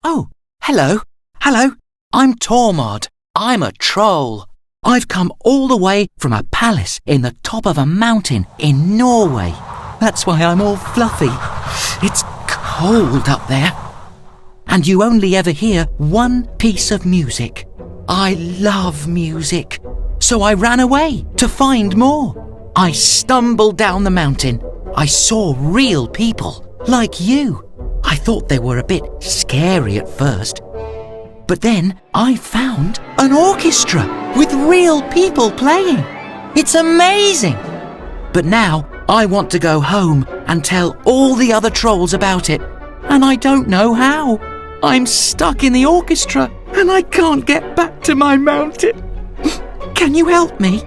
Oh, hello. Hello. I'm Tormod. I'm a troll. I've come all the way from a palace in the top of a mountain in Norway. That's why I'm all fluffy. It's cold up there. And you only ever hear one piece of music. I love music. So I ran away to find more. I stumbled down the mountain. I saw real people, like you. I thought they were a bit scary at first. But then I found an orchestra with real people playing. It's amazing. But now I want to go home and tell all the other trolls about it. And I don't know how. I'm stuck in the orchestra and I can't get back to my mountain. Can you help me?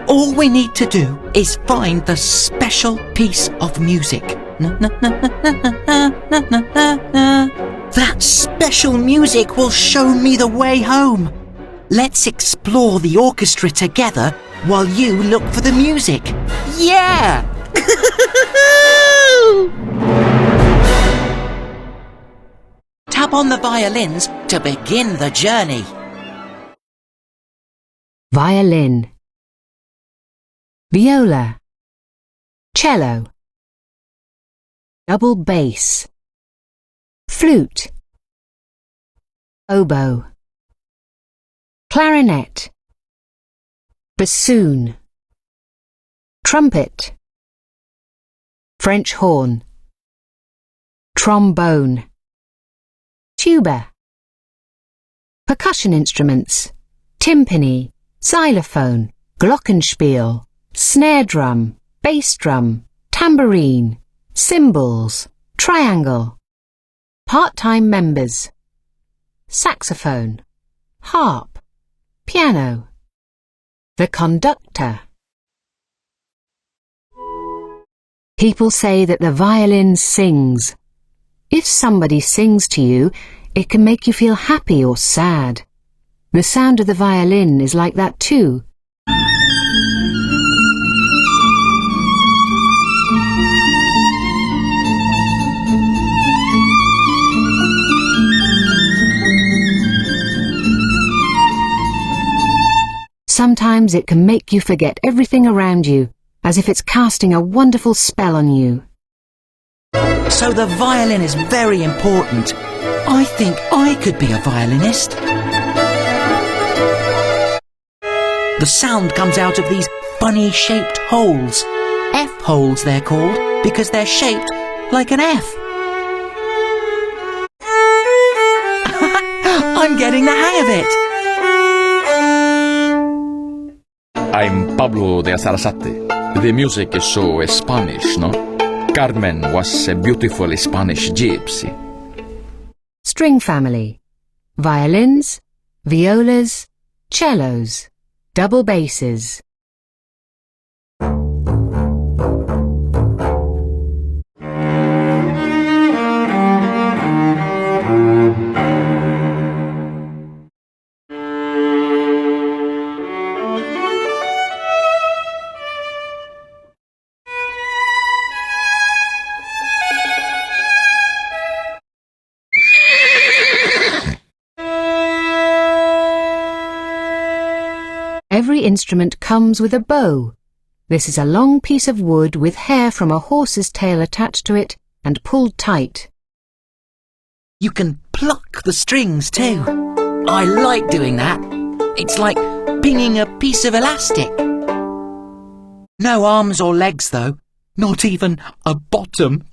All we need to do is find the special piece of music. That special music will show me the way home. Let's explore the orchestra together while you look for the music. Yeah! Tap on the violins to begin the journey. Violin, viola, cello, double bass, flute, oboe, clarinet, bassoon, trumpet, French horn, trombone, tuba, percussion instruments, timpani, xylophone, glockenspiel, snare drum, bass drum, tambourine, cymbals, triangle, part-time members, saxophone, harp, piano, the conductor. People say that the violin sings. If somebody sings to you, it can make you feel happy or sad. The sound of the violin is like that too. Sometimes it can make you forget everything around you, as if it's casting a wonderful spell on you. So the violin is very important. I think I could be a violinist. The sound comes out of these funny shaped holes. F-holes they're called because they're shaped like an F. I'm getting the hang of it. I'm Pablo de Azarasate. The music is so Spanish, no? Carmen was a beautiful Spanish gypsy. String family. Violins, violas, cellos, double basses. Every instrument comes with a bow. This is a long piece of wood with hair from a horse's tail attached to it and pulled tight. You can pluck the strings too. I like doing that. It's like pinging a piece of elastic. No arms or legs though. Not even a bottom.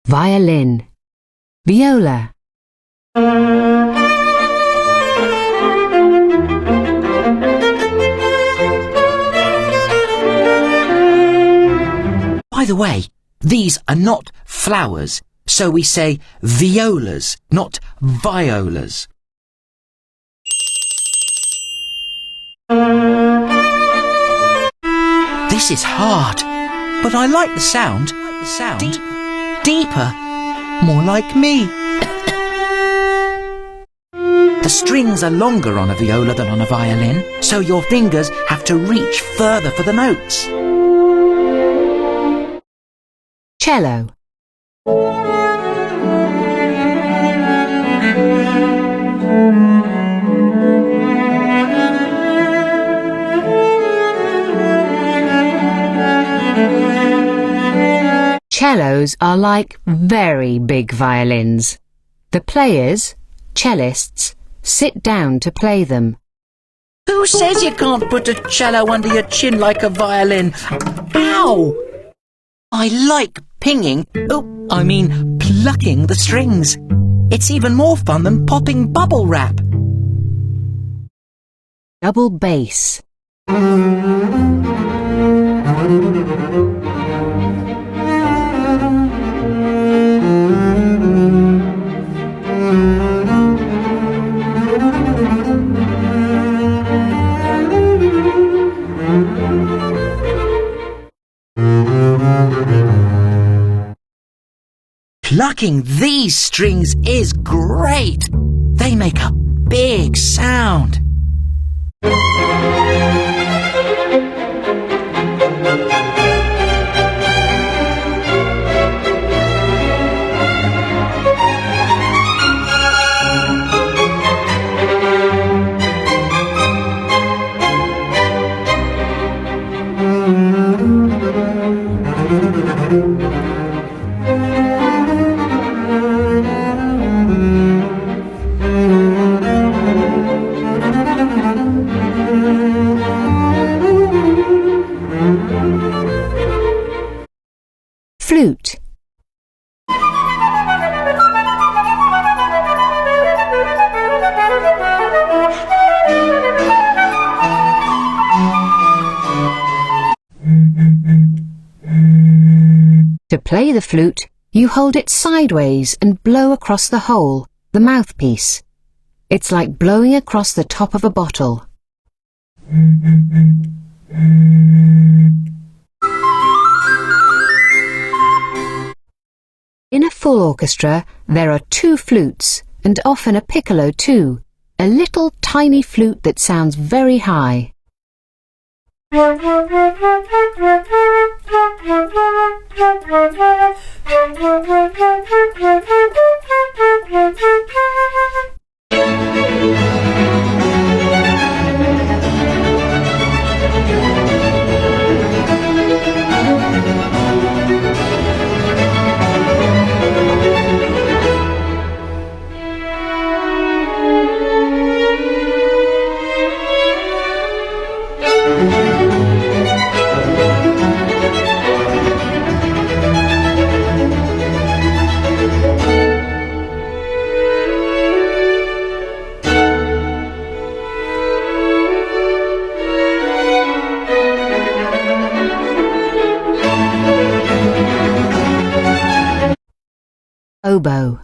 Violin, viola. By the way, these are not flowers, so we say violas, not violas. This is hard, but I like the sound. Deeper, more like me. The strings are longer on a viola than on a violin, so your fingers have to reach further for the notes. Cello. Cellos are like very big violins. The players, cellists, sit down to play them. Who says you can't put a cello under your chin like a violin? Ow! I like plucking the strings. It's even more fun than popping bubble wrap. Double bass. Plucking these strings is great. They make a big sound. Flute. To play the flute, you hold it sideways and blow across the hole, the mouthpiece. It's like blowing across the top of a bottle. In a full orchestra, there are 2 flutes, and often a piccolo too, a little tiny flute that sounds very high. Oboe.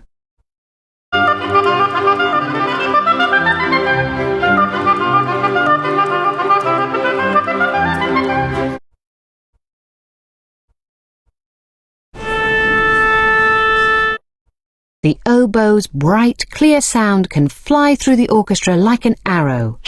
The oboe's bright, clear sound can fly through the orchestra like an arrow.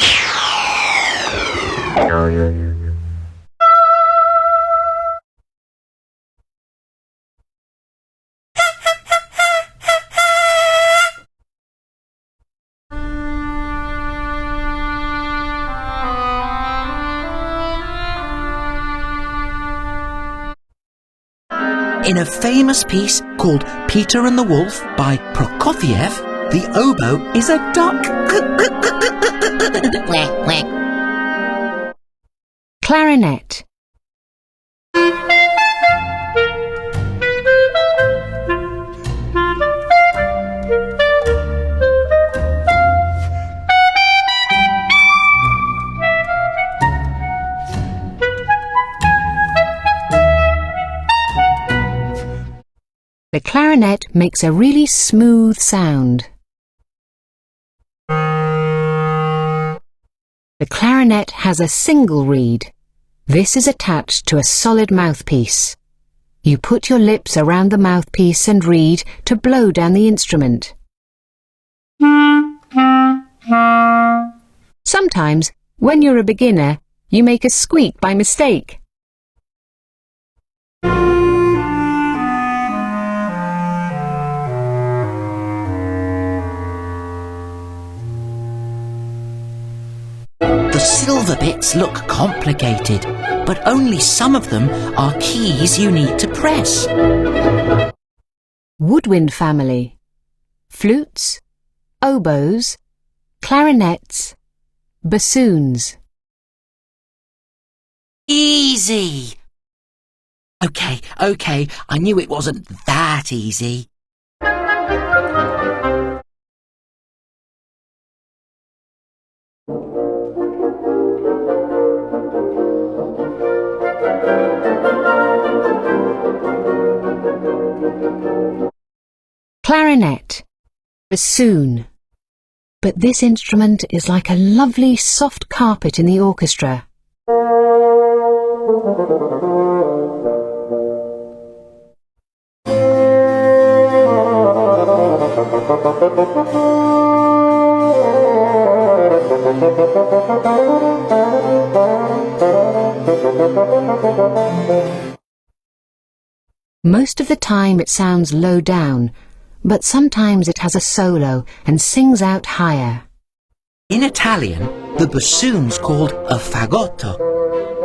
In a famous piece called Peter and the Wolf by Prokofiev, the oboe is a duck. Clarinet. The clarinet makes a really smooth sound. The clarinet has a single reed. This is attached to a solid mouthpiece. You put your lips around the mouthpiece and reed to blow down the instrument. Sometimes, when you're a beginner, you make a squeak by mistake. The silver bits look complicated, but only some of them are keys you need to press. Woodwind family. Flutes, oboes, clarinets, bassoons. Easy! Okay, I knew it wasn't that easy. Clarinet, bassoon. But this instrument is like a lovely soft carpet in the orchestra. Most of the time it sounds low down, but sometimes it has a solo and sings out higher. In Italian, the bassoon's called a fagotto.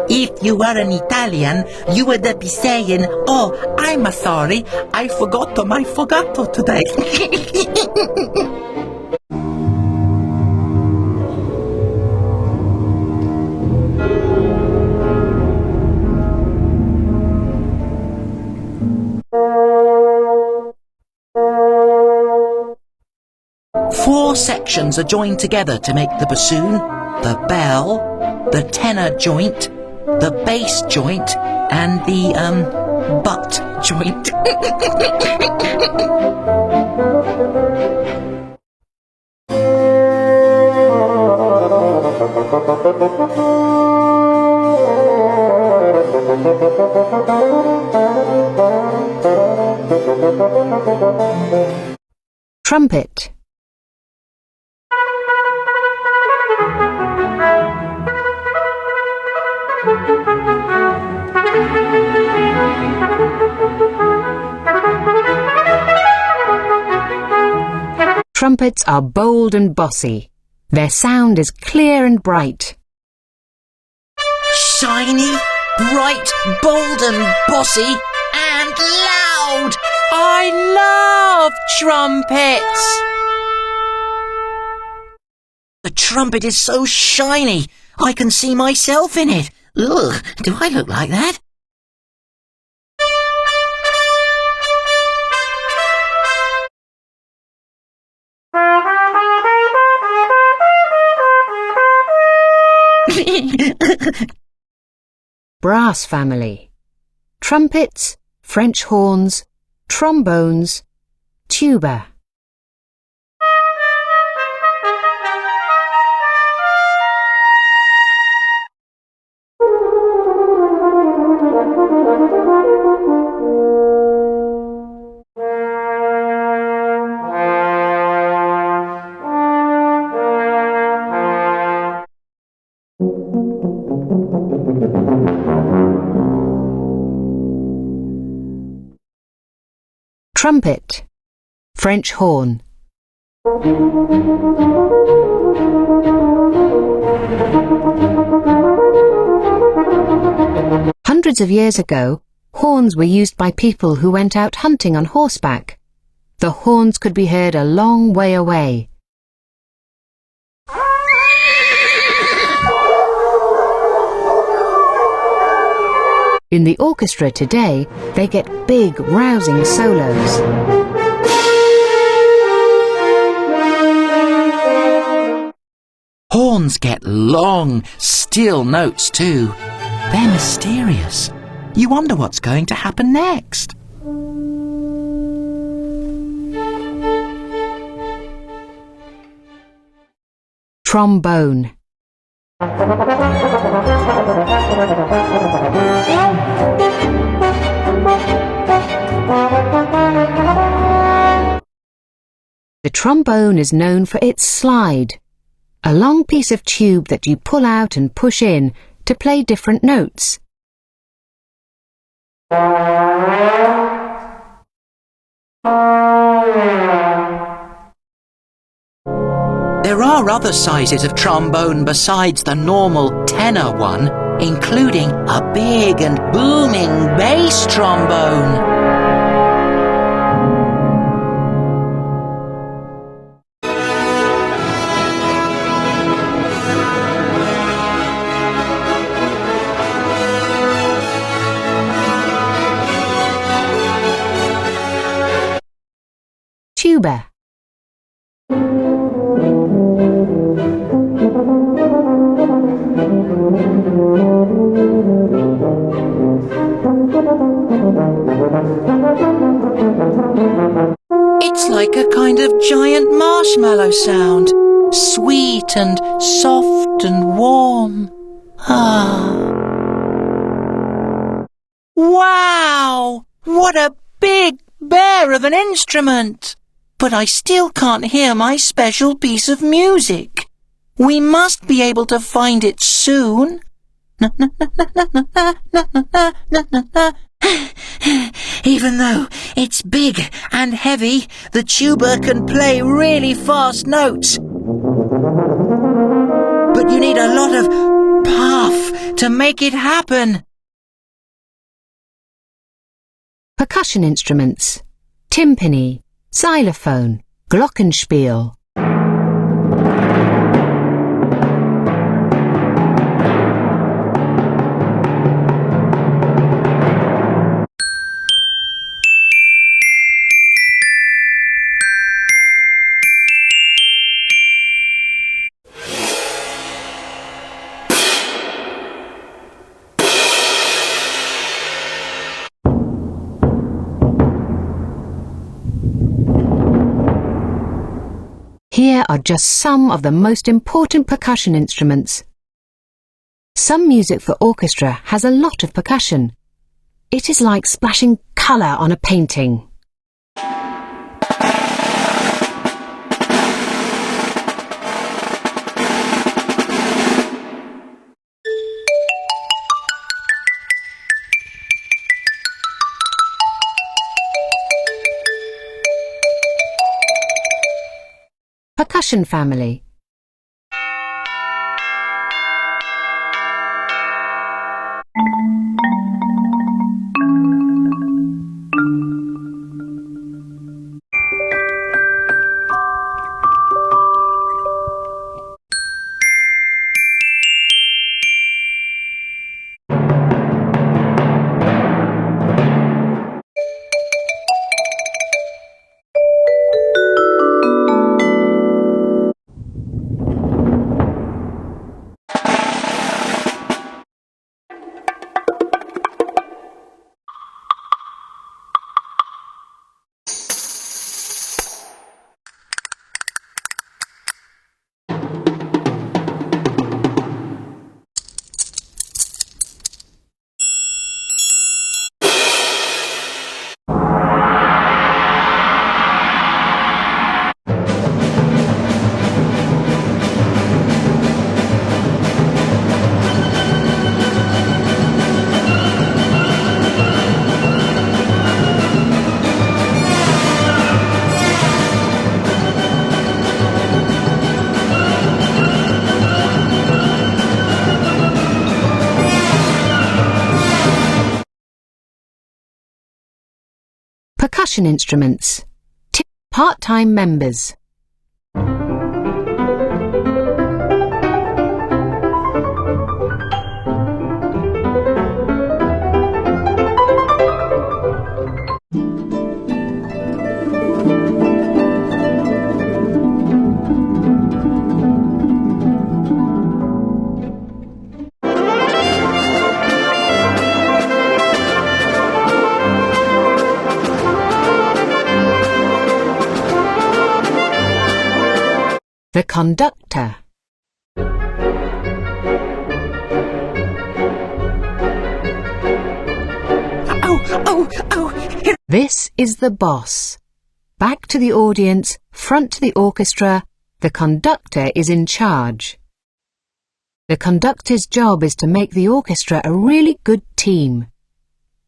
If you were an Italian, you would be saying, "Oh, I'm sorry, I forgot my fagotto today." Four sections are joined together to make the bassoon: the bell, the tenor joint, the bass joint, and the, butt joint. Trumpet. Trumpets are bold and bossy. Their sound is clear and bright. Shiny, bright, bold and bossy, and loud! I love trumpets! The trumpet is so shiny, I can see myself in it. Ugh, do I look like that? Brass family. Trumpets, French horns, trombones, tuba. Trumpet, French horn. Hundreds of years ago, horns were used by people who went out hunting on horseback. The horns could be heard a long way away. In the orchestra today, they get big, rousing solos. Horns get long, still notes too. They're mysterious. You wonder what's going to happen next. Trombone. The trombone is known for its slide, a long piece of tube that you pull out and push in to play different notes. There are other sizes of trombone besides the normal tenor one, including a big and booming bass trombone. Tuba. It's like a kind of giant marshmallow sound, sweet and soft and warm. Wow! What a big bear of an instrument! But I still can't hear my special piece of music. We must be able to find it soon. Even though it's big and heavy, the tuba can play really fast notes. But you need a lot of puff to make it happen. Percussion instruments. Timpani, xylophone, glockenspiel. Here are just some of the most important percussion instruments. Some music for orchestra has a lot of percussion. It is like splashing colour on a painting. Percussion family. Percussion instruments. Part-time members. The conductor. oh! This is the boss. Back to the audience, front to the orchestra, the conductor is in charge. The conductor's job is to make the orchestra a really good team.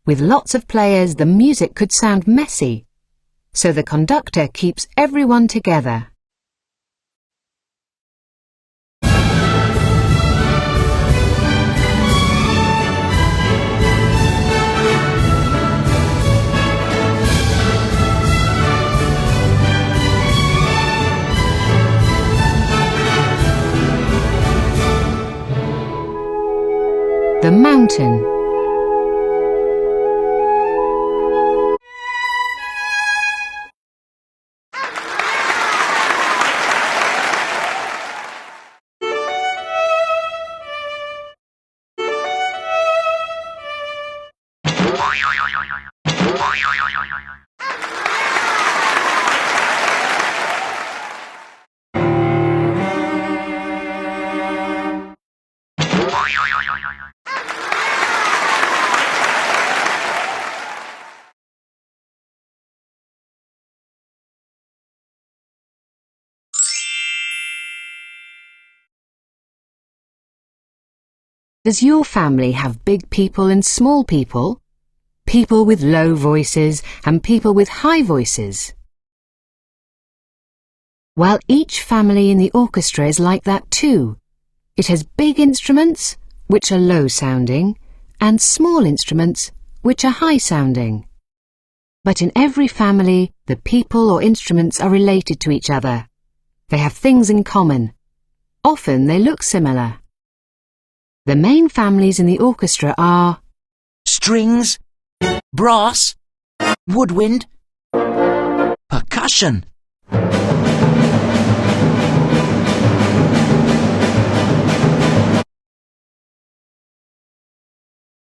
With lots of players, the music could sound messy, so the conductor keeps everyone together. The mountain. Does your family have big people and small people? People with low voices and people with high voices? Well, each family in the orchestra is like that too. It has big instruments, which are low sounding, and small instruments, which are high sounding. But in every family, the people or instruments are related to each other. They have things in common. Often they look similar. The main families in the orchestra are strings, brass, woodwind, percussion.